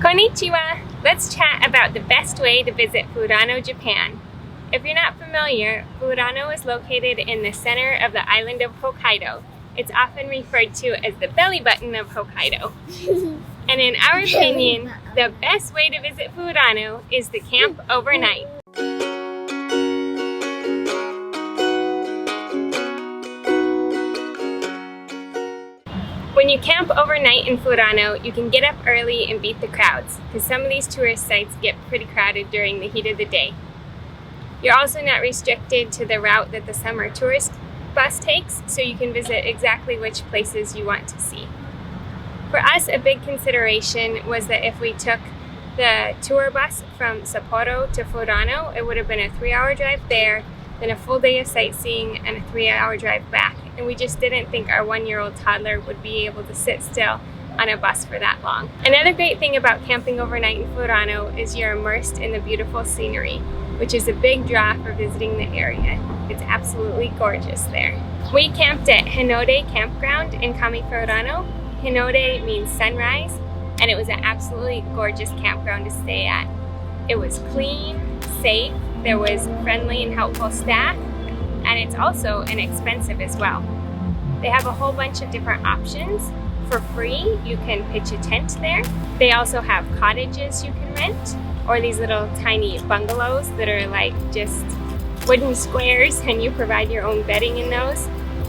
Konnichiwa! Let's chat about the best way to visit Furano, Japan. If you're not familiar, Furano is located in the center of the island of Hokkaido. It's often referred to as the belly button of Hokkaido. And in our opinion, the best way to visit Furano is to camp overnight. When you camp overnight in Furano, you can get up early and beat the crowds, because some of these tourist sites get pretty crowded during the heat of the day. You're also not restricted to the route that the summer tourist bus takes, so you can visit exactly which places you want to see. For us, a big consideration was that if we took the tour bus from Sapporo to Furano, it would have been a 3-hour drive there, then a full day of sightseeing, and a 3-hour drive back. And we just didn't think our 1-year-old toddler would be able to sit still on a bus for that long. Another great thing about camping overnight in Furano is you're immersed in the beautiful scenery, which is a big draw for visiting the area. It's absolutely gorgeous there. We camped at Hinode Campground in Kami Furano. Hinode means sunrise, and it was an absolutely gorgeous campground to stay at. It was clean, safe, there was friendly and helpful staff, and it's also inexpensive as well. They have a whole bunch of different options. For free, you can pitch a tent there. They also have cottages you can rent, or these little tiny bungalows that are like just wooden squares, and you provide your own bedding in those.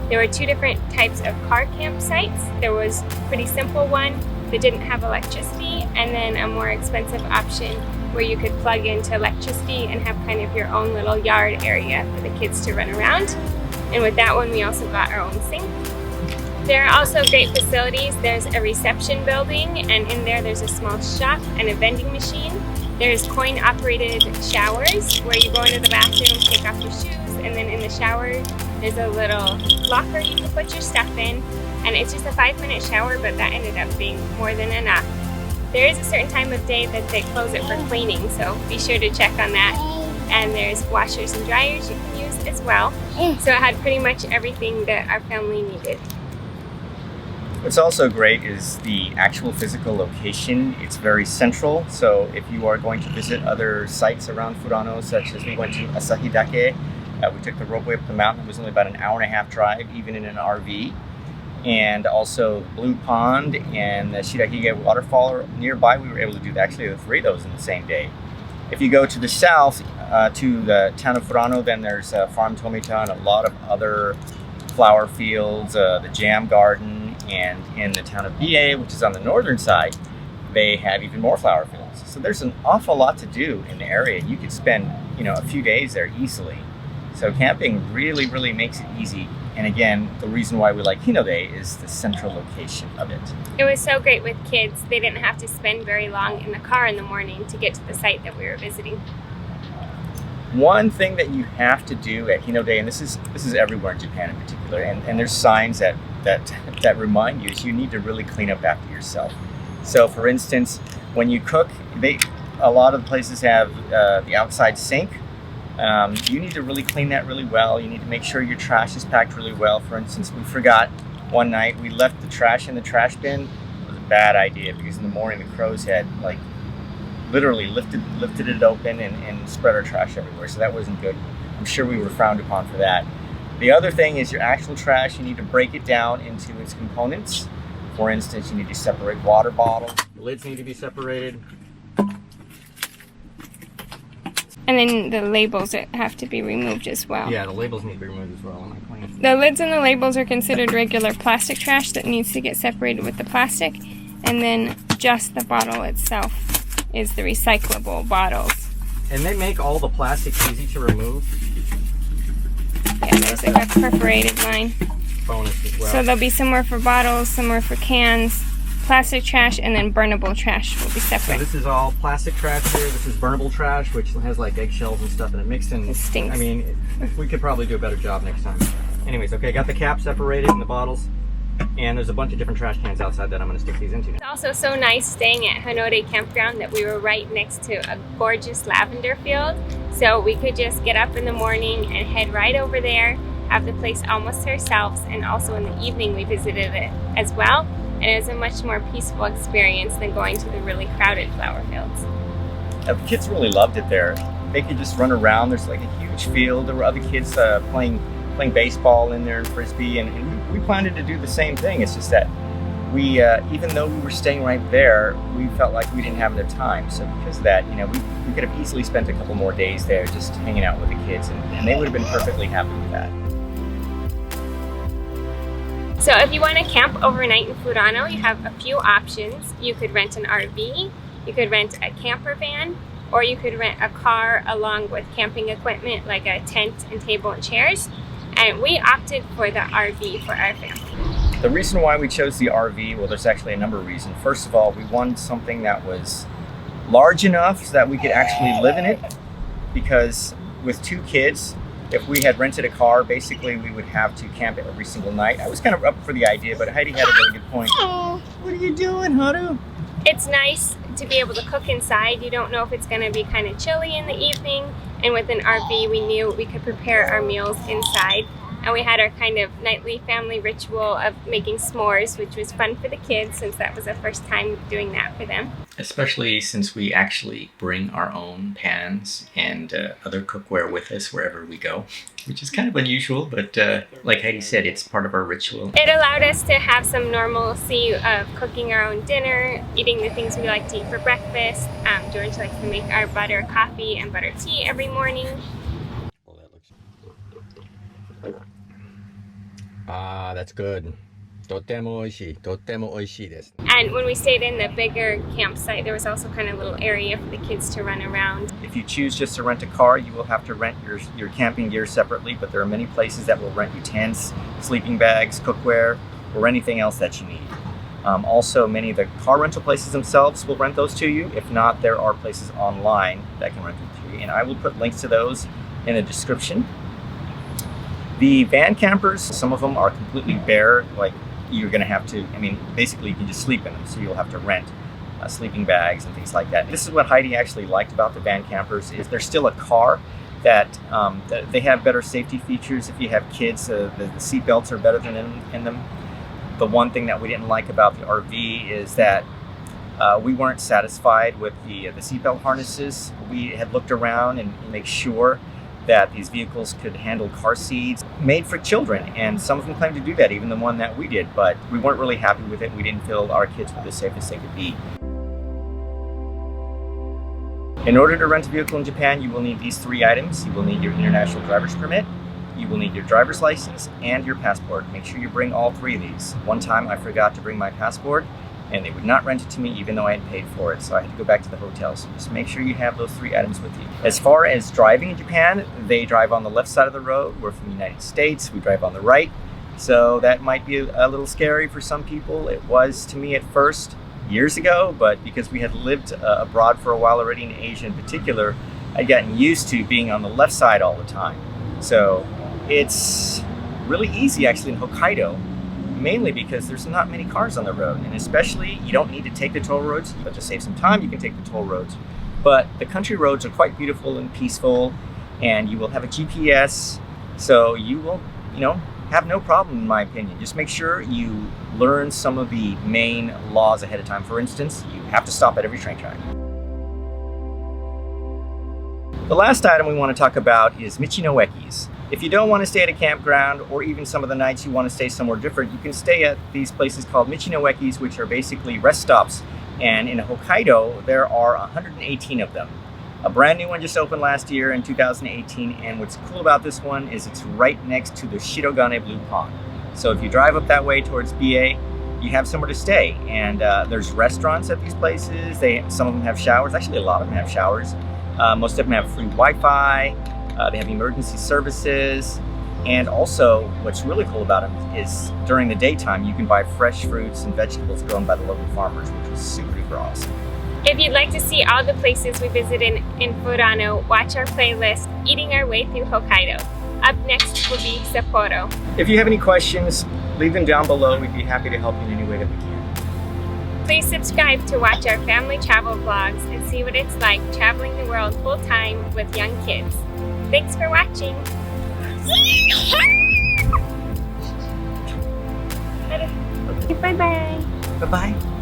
There were 2 different types of car campsites. There was a pretty simple one that didn't have electricity, and then a more expensive option where you could plug into electricity and have kind of your own little yard area for the kids to run around. And with that one, we also got our own sink. There are also great facilities. There's a reception building, and in there there's a small shop and a vending machine. There's coin-operated showers where you go into the bathroom, take off your shoes, and then in the shower there's a little locker you can put your stuff in. And it's just a 5-minute shower, but that ended up being more than enough. There is a certain time of day that they close it for cleaning, so be sure to check on that. And there's washers and dryers you can use as well. So it had pretty much everything that our family needed. What's also great is the actual physical location. It's very central, so if you are going to visit other sites around Furano, such as we went to Asahidake, we took the ropeway up the mountain. It was only about an 1.5-hour drive, even in an RV. And also Blue Pond and the Shirahige waterfall are nearby. We were able to do actually the 3 of those in the same day. If you go to the south, to the town of Furano, then there's Farm Tomita and a lot of other flower fields, the jam garden, and in the town of BA, which is on the northern side, they have even more flower fields. So there's an awful lot to do in the area. You could spend, a few days there easily. So camping really, really makes it easy. And again, the reason why we like Hinode is the central location of it. It was so great with kids. They didn't have to spend very long in the car in the morning to get to the site that we were visiting. One thing that you have to do at Hinode, and this is everywhere in Japan in particular, and there's signs that remind you, is you need to really clean up after yourself. So for instance, when you cook, a lot of places have the outside sink. You need to really clean that really well. You need to make sure your trash is packed really well. For instance, we forgot one night, we left the trash in the trash bin. It was a bad idea because in the morning the crows had literally lifted it open and spread our trash everywhere. So that wasn't good. I'm sure we were frowned upon for that. The other thing is your actual trash, you need to break it down into its components. For instance, you need to separate water bottles. The lids need to be separated. And then the labels have to be removed as well. Yeah, the labels need to be removed as well. The lids and the labels are considered regular plastic trash that needs to get separated with the plastic. And then just the bottle itself is the recyclable bottles. And they make all the plastic easy to remove. Yeah, there's like a perforated line. Bonus as well. So there'll be somewhere for bottles, somewhere for cans, plastic trash, and then burnable trash will be separate. So this is all plastic trash here. This is burnable trash, which has like eggshells and stuff in it mixed in. It stinks. I mean, we could probably do a better job next time. Anyways, okay, got the cap separated in the bottles. And there's a bunch of different trash cans outside that I'm going to stick these into now. It's also so nice staying at Hinode Campground that we were right next to a gorgeous lavender field. So we could just get up in the morning and head right over there, have the place almost to ourselves, and also in the evening we visited it as well. and it was a much more peaceful experience than going to the really crowded flower fields. The kids really loved it there. They could just run around. There's like a huge field. There were other kids playing baseball in there and frisbee, and we planned to do the same thing. It's just that we, even though we were staying right there, we felt like we didn't have enough time. So because of that, you know, we could have easily spent a couple more days there just hanging out with the kids, and they would have been perfectly happy with that. So if you want to camp overnight in Furano, you have a few options. You could rent an RV, you could rent a camper van, or you could rent a car along with camping equipment like a tent and table and chairs. And we opted for the RV for our family. The reason why we chose the RV, well, there's actually a number of reasons. First of all, we wanted something that was large enough so that we could actually live in it, because with 2 kids, if we had rented a car, basically we would have to camp every single night. I was kind of up for the idea, but Heidi had a really good point. Oh, what are you doing, Haru? It's nice to be able to cook inside. You don't know if it's going to be kind of chilly in the evening, and with an RV we knew we could prepare our meals inside. And we had our kind of nightly family ritual of making s'mores, which was fun for the kids since that was the first time doing that for them. Especially since we actually bring our own pans and other cookware with us wherever we go, which is kind of unusual, but like Heidi said, it's part of our ritual. It allowed us to have some normalcy of cooking our own dinner, eating the things we like to eat for breakfast. George likes to make our butter coffee and butter tea every morning. Ah, that's good. とても美味しい。とても美味しいです。 And when we stayed in the bigger campsite, there was also kind of a little area for the kids to run around. If you choose just to rent a car, you will have to rent your camping gear separately, but there are many places that will rent you tents, sleeping bags, cookware, or anything else that you need. Also, many of the car rental places themselves will rent those to you. If not, there are places online that can rent them to you, and I will put links to those in the description. The van campers, some of them are completely bare, like you're going to have to, I mean, basically you can just sleep in them, so you'll have to rent sleeping bags and things like that. This is what Heidi actually liked about the van campers, is they're still a car that they have better safety features. If you have kids, the seat belts are better than in them. The one thing that we didn't like about the RV is that we weren't satisfied with the seatbelt harnesses. We had looked around and make sure that these vehicles could handle car seats made for children, and some of them claimed to do that, even the one that we did, but we weren't really happy with it. We didn't feel our kids were the safest they could be. In order to rent a vehicle in Japan, you will need these 3 items. You will need your international driver's permit, you will need your driver's license, and your passport. Make sure you bring all 3 of these. One time I forgot to bring my passport, and they would not rent it to me even though I had paid for it, so I had to go back to the hotel. So just make sure you have those 3 items with you. As far as driving in Japan, they drive on the left side of the road. We're from the United States, we drive on the right, so that might be a little scary for some people. It was to me at first, years ago, but because we had lived abroad for a while already, in Asia in particular, I'd gotten used to being on the left side all the time. So it's really easy actually in Hokkaido, mainly because there's not many cars on the road, and especially you don't need to take the toll roads, but to save some time you can take the toll roads. But the country roads are quite beautiful and peaceful, and you will have a GPS, so you will, have no problem in my opinion. Just make sure you learn some of the main laws ahead of time. For instance, you have to stop at every train track. The last item we want to talk about is Michi no Ekis. If you don't want to stay at a campground, or even some of the nights you want to stay somewhere different, you can stay at these places called Michi no Ekis, which are basically rest stops. And in Hokkaido, there are 118 of them. A brand new one just opened last year in 2018, and what's cool about this one is it's right next to the Shirogane Blue Pond. So if you drive up that way towards BA, you have somewhere to stay. And there's restaurants at these places. Some of them have showers. Actually, a lot of them have showers. Most of them have free Wi-Fi. They have emergency services. And also, what's really cool about them is during the daytime, you can buy fresh fruits and vegetables grown by the local farmers, which is super duper awesome. If you'd like to see all the places we visited in Furano, watch our playlist, Eating Our Way Through Hokkaido. Up next will be Sapporo. If you have any questions, leave them down below. We'd be happy to help you in any way that we can. Please subscribe to watch our family travel vlogs and see what it's like traveling the world full-time with young kids. Thanks for watching. Bye-bye. Bye-bye.